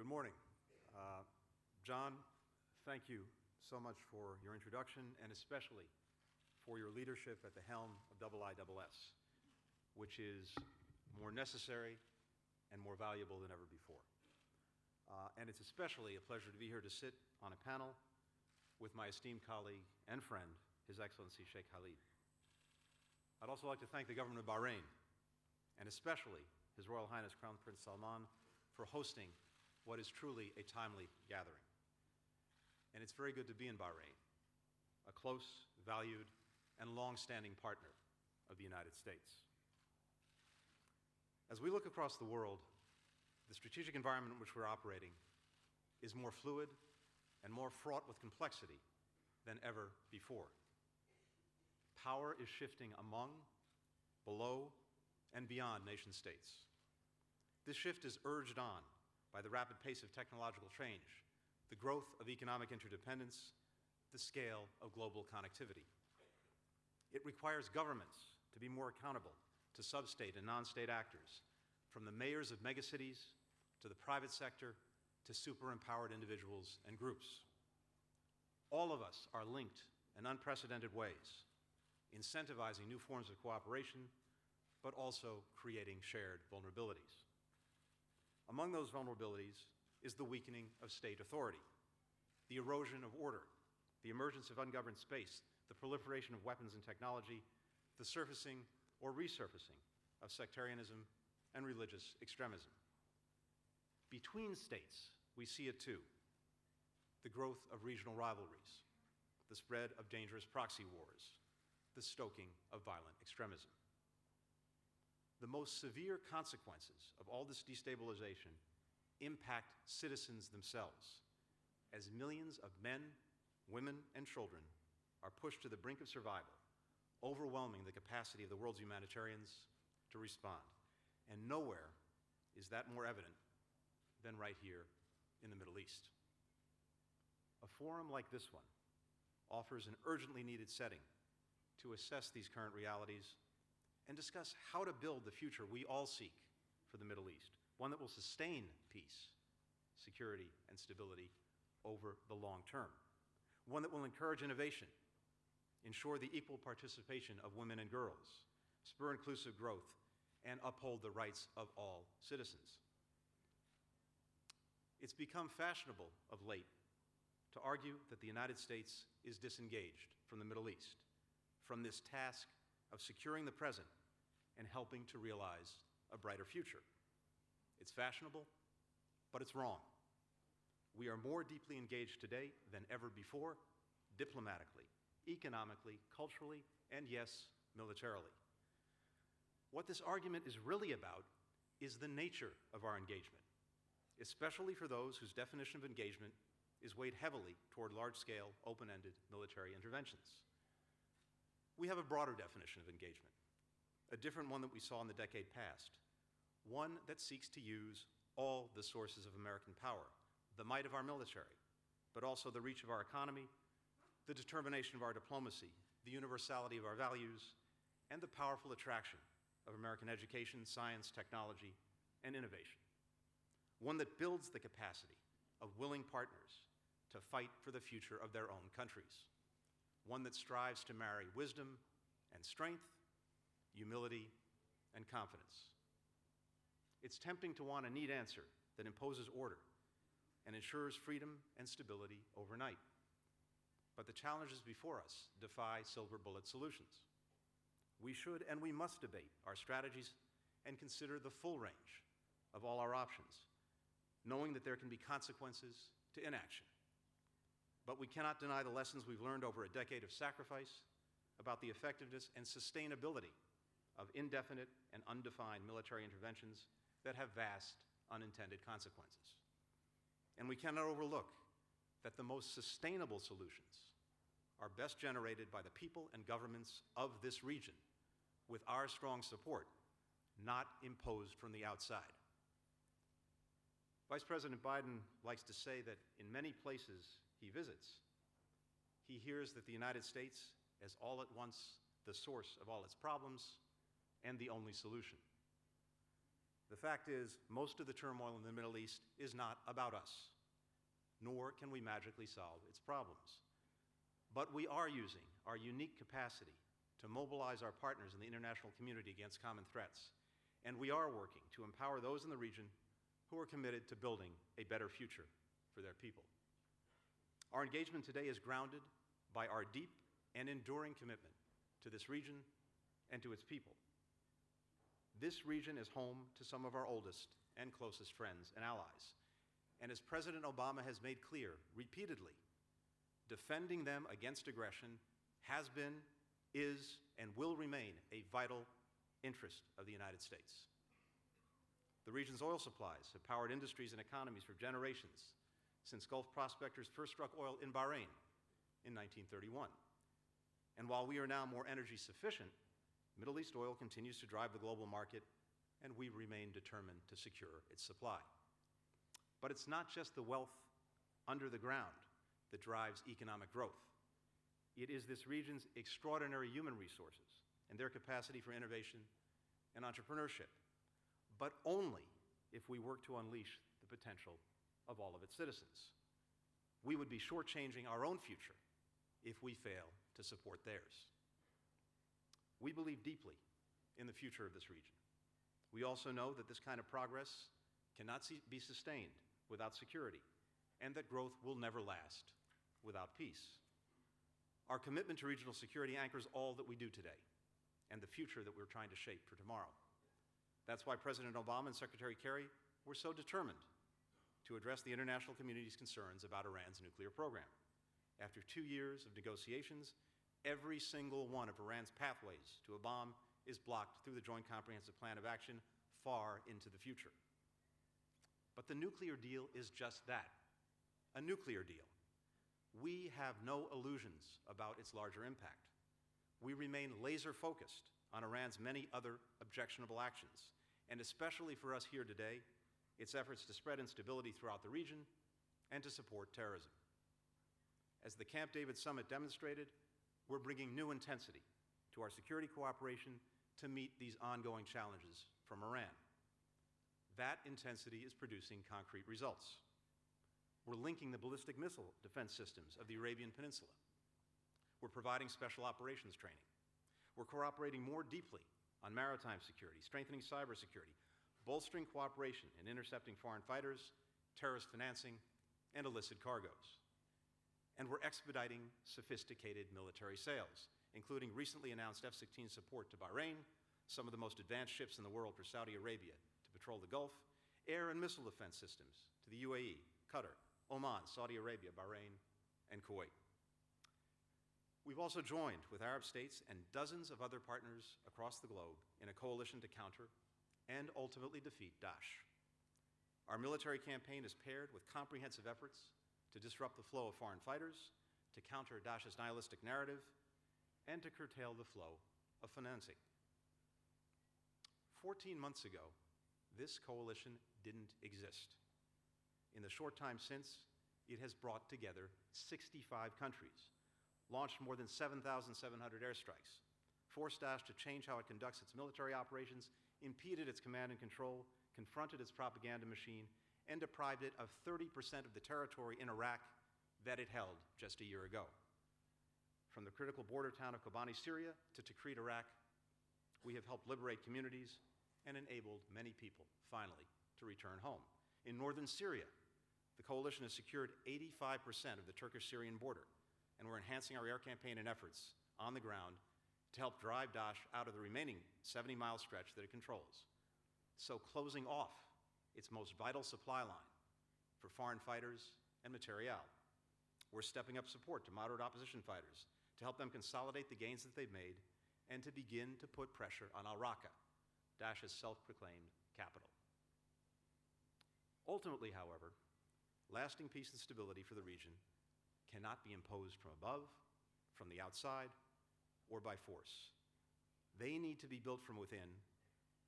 morning. John, thank you so much for your introduction and especially for your leadership at the helm of IISS, which is more necessary and more valuable than ever before. And it's especially a pleasure to be here to sit on a panel with my esteemed colleague and friend, His Excellency Sheikh Khalid. I'd also like to thank the government of Bahrain, and especially His Royal Highness Crown Prince Salman, for hosting what is truly a timely gathering. And it's very good to be in Bahrain, a close, valued, and long-standing partner of the United States. As we look across the world, the strategic environment in which we're operating is more fluid and more fraught with complexity than ever before. Power is shifting among, below, and beyond nation states. This shift is urged on by the rapid pace of technological change, the growth of economic interdependence, the scale of global connectivity. It requires governments to be more accountable to sub-state and non-state actors, from the mayors of megacities to the private sector to super-empowered individuals and groups. All of us are linked in unprecedented ways, incentivizing new forms of cooperation, but also creating shared vulnerabilities. Among those vulnerabilities is the weakening of state authority, the erosion of order, the emergence of ungoverned space, the proliferation of weapons and technology, the surfacing or resurfacing of sectarianism and religious extremism. Between states, we see it too: the growth of regional rivalries, the spread of dangerous proxy wars, the stoking of violent extremism. The most severe consequences of all this destabilization impact citizens themselves, as millions of men, women, and children are pushed to the brink of survival, overwhelming the capacity of the world's humanitarians to respond. And nowhere is that more evident than right here in the Middle East. A forum like this one offers an urgently needed setting to assess these current realities and discuss how to build the future we all seek for the Middle East, one that will sustain peace, security, and stability over the long term, one that will encourage innovation, ensure the equal participation of women and girls, spur inclusive growth, and uphold the rights of all citizens. It's become fashionable of late to argue that the United States is disengaged from the Middle East, from this task of securing the present and helping to realize a brighter future. It's fashionable, but it's wrong. We are more deeply engaged today than ever before, diplomatically, economically, culturally, and yes, militarily. What this argument is really about is the nature of our engagement, especially for those whose definition of engagement is weighed heavily toward large-scale, open-ended military interventions. We have a broader definition of engagement, a different one that we saw in the decade past, one that seeks to use all the sources of American power, the might of our military, but also the reach of our economy, the determination of our diplomacy, the universality of our values, and the powerful attraction of American education, science, technology, and innovation. One that builds the capacity of willing partners to fight for the future of their own countries. One that strives to marry wisdom and strength, humility and confidence. It's tempting to want a neat answer that imposes order and ensures freedom and stability overnight. But the challenges before us defy silver bullet solutions. We should and we must debate our strategies and consider the full range of all our options, knowing that there can be consequences to inaction. But we cannot deny the lessons we've learned over a decade of sacrifice about the effectiveness and sustainability of indefinite and undefined military interventions that have vast unintended consequences. And we cannot overlook that the most sustainable solutions are best generated by the people and governments of this region, with our strong support, not imposed from the outside. Vice President Biden likes to say that in many places he visits, he hears that the United States is all at once the source of all its problems and the only solution. The fact is, most of the turmoil in the Middle East is not about us, nor can we magically solve its problems. But we are using our unique capacity to mobilize our partners in the international community against common threats, and we are working to empower those in the region who are committed to building a better future for their people. Our engagement today is grounded by our deep and enduring commitment to this region and to its people. This region is home to some of our oldest and closest friends and allies. And as President Obama has made clear repeatedly, defending them against aggression has been, is, and will remain a vital interest of the United States. The region's oil supplies have powered industries and economies for generations, since Gulf prospectors first struck oil in Bahrain in 1931. And while we are now more energy sufficient, Middle East oil continues to drive the global market, and we remain determined to secure its supply. But it's not just the wealth under the ground that drives economic growth. It is this region's extraordinary human resources and their capacity for innovation and entrepreneurship, but only if we work to unleash the potential of all of its citizens. We would be shortchanging our own future if we fail to support theirs. We believe deeply in the future of this region. We also know that this kind of progress cannot be sustained without security, and that growth will never last without peace. Our commitment to regional security anchors all that we do today and the future that we're trying to shape for tomorrow. That's why President Obama and Secretary Kerry were so determined to address the international community's concerns about Iran's nuclear program. After 2 years of negotiations, every single one of Iran's pathways to a bomb is blocked through the Joint Comprehensive Plan of Action far into the future. But the nuclear deal is just that, a nuclear deal. We have no illusions about its larger impact. We remain laser-focused on Iran's many other objectionable actions, and especially for us here today, its efforts to spread instability throughout the region and to support terrorism. As the Camp David Summit demonstrated, we're bringing new intensity to our security cooperation to meet these ongoing challenges from Iran. That intensity is producing concrete results. We're linking the ballistic missile defense systems of the Arabian Peninsula. We're providing special operations training. We're cooperating more deeply on maritime security, strengthening cybersecurity, bolstering cooperation in intercepting foreign fighters, terrorist financing, and illicit cargoes. And we're expediting sophisticated military sales, including recently announced F-16 support to Bahrain, some of the most advanced ships in the world for Saudi Arabia to patrol the Gulf, air and missile defense systems to the UAE, Qatar, Oman, Saudi Arabia, Bahrain, and Kuwait. We've also joined with Arab states and dozens of other partners across the globe in a coalition to counter and ultimately defeat Daesh. Our military campaign is paired with comprehensive efforts to disrupt the flow of foreign fighters, to counter Daesh's nihilistic narrative, and to curtail the flow of financing. 14 months ago, this coalition didn't exist. In the short time since, it has brought together 65 countries, launched more than 7,700 airstrikes, forced Daesh to change how it conducts its military operations, impeded its command and control, confronted its propaganda machine, and deprived it of 30% of the territory in Iraq that it held just a year ago. From the critical border town of Kobani, Syria, to Tikrit, Iraq, we have helped liberate communities and enabled many people, finally, to return home. In northern Syria, the coalition has secured 85% of the Turkish-Syrian border, and we're enhancing our air campaign and efforts on the ground to help drive Daesh out of the remaining 70-mile stretch that it controls. So closing off its most vital supply line for foreign fighters and materiel. We're stepping up support to moderate opposition fighters to help them consolidate the gains that they've made and to begin to put pressure on al-Raqqa, Daesh's self-proclaimed capital. Ultimately, however, lasting peace and stability for the region cannot be imposed from above, from the outside, or by force. They need to be built from within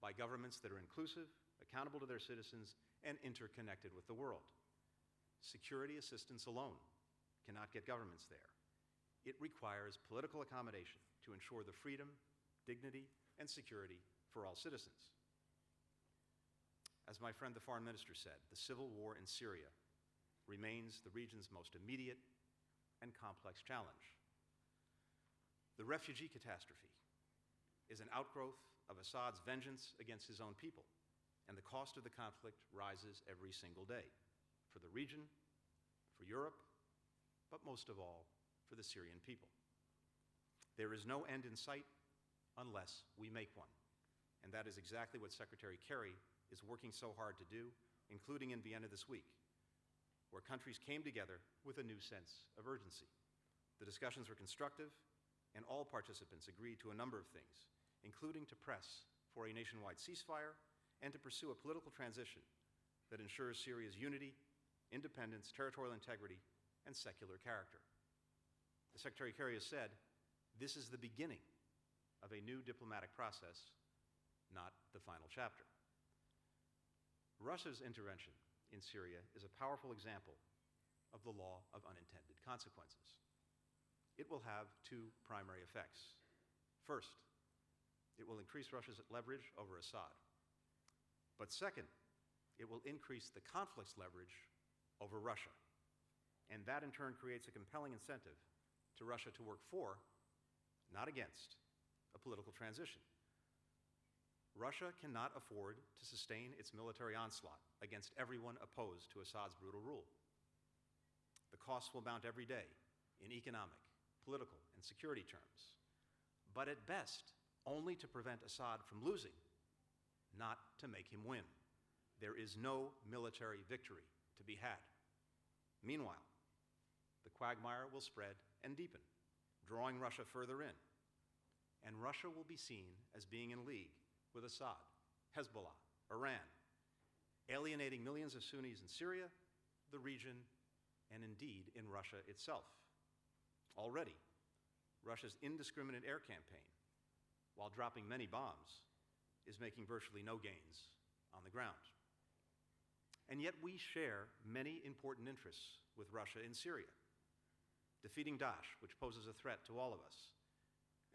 by governments that are inclusive, accountable to their citizens, and interconnected with the world. Security assistance alone cannot get governments there. It requires political accommodation to ensure the freedom, dignity, and security for all citizens. As my friend the foreign minister said, the civil war in Syria remains the region's most immediate and complex challenge. The refugee catastrophe is an outgrowth of Assad's vengeance against his own people, and the cost of the conflict rises every single day for the region, for Europe, but most of all, for the Syrian people. There is no end in sight unless we make one, and that is exactly what Secretary Kerry is working so hard to do, including in Vienna this week, where countries came together with a new sense of urgency. The discussions were constructive, and all participants agreed to a number of things, including to press for a nationwide ceasefire and to pursue a political transition that ensures Syria's unity, independence, territorial integrity, and secular character. As Secretary Kerry has said, this is the beginning of a new diplomatic process, not the final chapter. Russia's intervention in Syria is a powerful example of the law of unintended consequences. It will have two primary effects. First, it will increase Russia's leverage over Assad. But second, it will increase the conflict's leverage over Russia. And that in turn creates a compelling incentive to Russia to work for, not against, a political transition. Russia cannot afford to sustain its military onslaught against everyone opposed to Assad's brutal rule. The costs will mount every day in economic, political, and security terms, but at best, only to prevent Assad from losing, not to make him win. There is no military victory to be had. Meanwhile, the quagmire will spread and deepen, drawing Russia further in, and Russia will be seen as being in league with Assad, Hezbollah, Iran, alienating millions of Sunnis in Syria, the region, and indeed in Russia itself. Already, Russia's indiscriminate air campaign, while dropping many bombs, is making virtually no gains on the ground. And yet we share many important interests with Russia in Syria. Defeating Daesh, which poses a threat to all of us,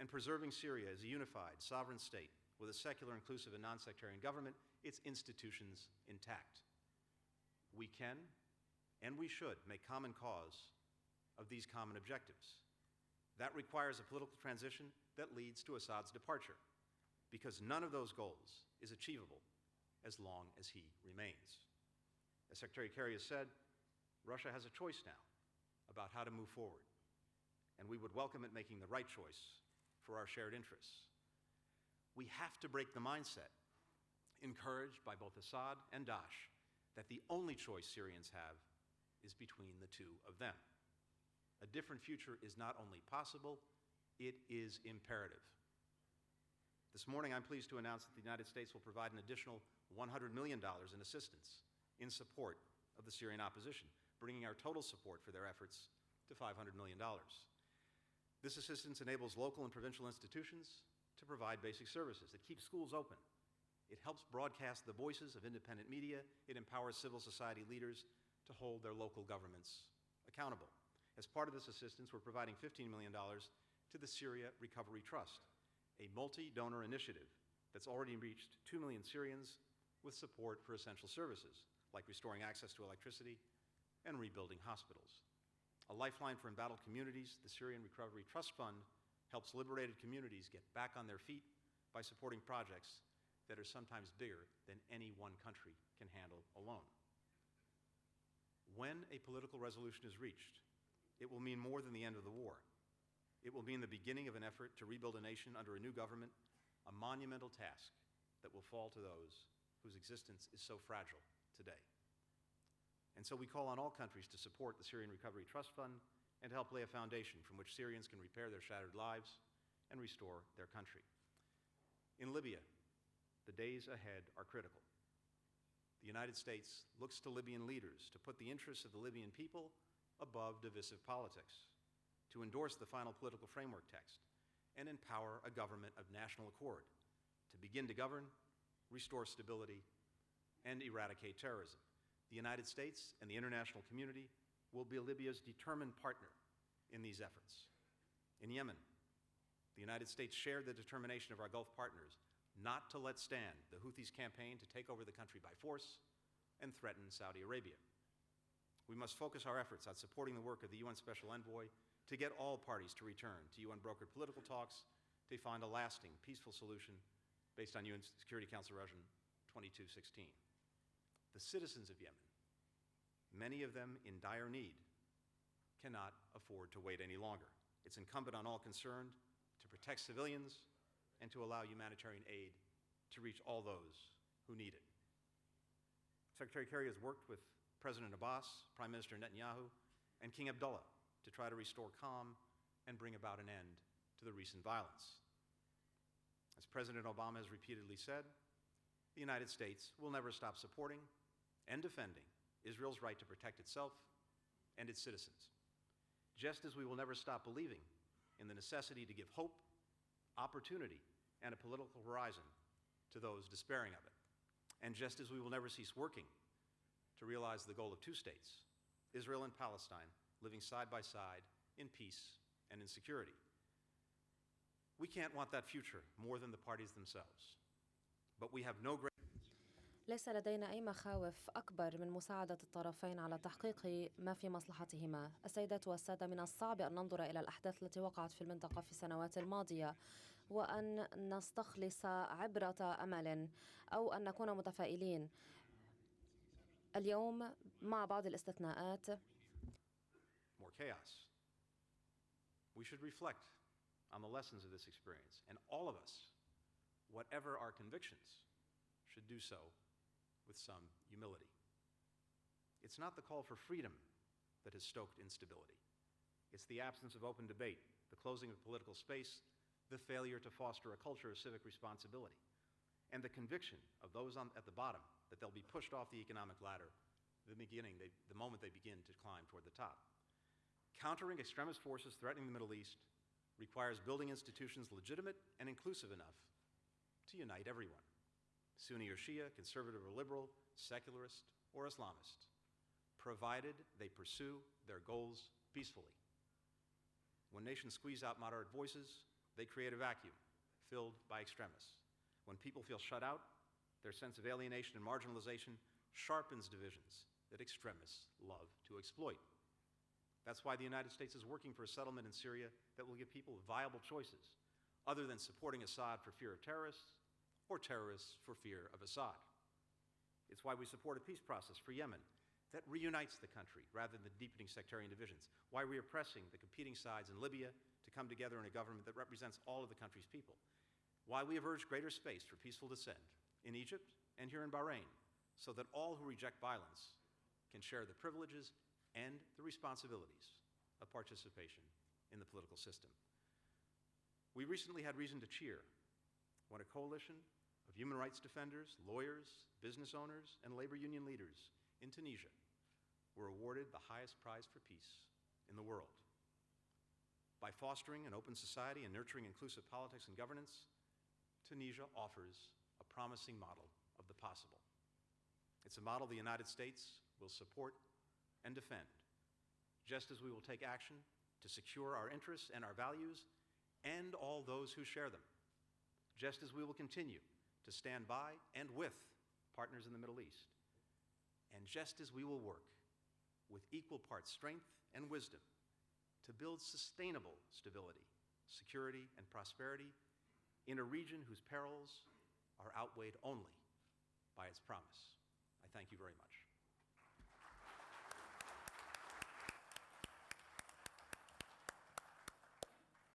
and preserving Syria as a unified, sovereign state with a secular, inclusive, and non-sectarian government, its institutions intact. We can, and we should, make common cause of these common objectives. That requires a political transition that leads to Assad's departure, because none of those goals is achievable as long as he remains. As Secretary Kerry has said, Russia has a choice now about how to move forward, and we would welcome it making the right choice for our shared interests. We have to break the mindset, encouraged by both Assad and Daesh, that the only choice Syrians have is between the two of them. A different future is not only possible, it is imperative. This morning, I'm pleased to announce that the United States will provide an additional $100 million in assistance in support of the Syrian opposition, bringing our total support for their efforts to $500 million. This assistance enables local and provincial institutions to provide basic services. It keeps schools open. It helps broadcast the voices of independent media. It empowers civil society leaders to hold their local governments accountable. As part of this assistance, we're providing $15 million to the Syria Recovery Trust, a multi-donor initiative that's already reached 2 million Syrians with support for essential services, like restoring access to electricity and rebuilding hospitals. A lifeline for embattled communities, the Syrian Recovery Trust Fund helps liberated communities get back on their feet by supporting projects that are sometimes bigger than any one country can handle alone. When a political resolution is reached, it will mean more than the end of the war. It will mean the beginning of an effort to rebuild a nation under a new government, a monumental task that will fall to those whose existence is so fragile today. And so we call on all countries to support the Syrian Recovery Trust Fund and to help lay a foundation from which Syrians can repair their shattered lives and restore their country. In Libya, the days ahead are critical. The United States looks to Libyan leaders to put the interests of the Libyan people above divisive politics, to endorse the final political framework text, and empower a government of national accord to begin to govern, restore stability, and eradicate terrorism. The United States and the international community will be Libya's determined partner in these efforts. In Yemen, the United States shared the determination of our Gulf partners not to let stand the Houthis' campaign to take over the country by force and threaten Saudi Arabia. We must focus our efforts on supporting the work of the UN Special Envoy to get all parties to return to UN-brokered political talks to find a lasting, peaceful solution based on UN Security Council Resolution 2216. The citizens of Yemen, many of them in dire need, cannot afford to wait any longer. It's incumbent on all concerned to protect civilians and to allow humanitarian aid to reach all those who need it. Secretary Kerry has worked with President Abbas, Prime Minister Netanyahu, and King Abdullah to try to restore calm and bring about an end to the recent violence. As President Obama has repeatedly said, the United States will never stop supporting and defending Israel's right to protect itself and its citizens, just as we will never stop believing in the necessity to give hope, opportunity, and a political horizon to those despairing of it. And just as we will never cease working to realize the goal of two states, Israel and Palestine, living side by side in peace and in security. We can't want that future more than the parties themselves, but we have no great... ليس لدينا أي مخاوف أكبر من مساعدة الطرفين على تحقيق ما في مصلحتهما. السيدات والسادة، من الصعب أن ننظر إلى الأحداث التي وقعت في المنطقة في السنوات الماضية وأن نستخلص عبرة أمل أو أن نكون متفائلين. اليوم مع بعض الاستثناءات more chaos. We should reflect on the lessons of this experience, and all of us, whatever our convictions, should do so with some humility. It's not the call for freedom that has stoked instability. It's the absence of open debate, the closing of political space, the failure to foster a culture of civic responsibility, and the conviction of those at the bottom that they'll be pushed off the economic ladder the moment they begin to climb toward the top. Countering extremist forces threatening the Middle East requires building institutions legitimate and inclusive enough to unite everyone, Sunni or Shia, conservative or liberal, secularist or Islamist, provided they pursue their goals peacefully. When nations squeeze out moderate voices, they create a vacuum filled by extremists. When people feel shut out, their sense of alienation and marginalization sharpens divisions that extremists love to exploit. That's why the United States is working for a settlement in Syria that will give people viable choices, other than supporting Assad for fear of terrorists or terrorists for fear of Assad. It's why we support a peace process for Yemen that reunites the country rather than deepening sectarian divisions, why we are pressing the competing sides in Libya to come together in a government that represents all of the country's people, why we have urged greater space for peaceful dissent in Egypt and here in Bahrain, so that all who reject violence can share the privileges and the responsibilities of participation in the political system. We recently had reason to cheer when a coalition of human rights defenders, lawyers, business owners, and labor union leaders in Tunisia were awarded the highest prize for peace in the world. By fostering an open society and nurturing inclusive politics and governance, Tunisia offers a promising model of the possible. It's a model the United States will support and defend, just as we will take action to secure our interests and our values and all those who share them, just as we will continue to stand by and with partners in the Middle East, and just as we will work with equal parts strength and wisdom to build sustainable stability, security, and prosperity in a region whose perils are outweighed only by its promise. I thank you very much.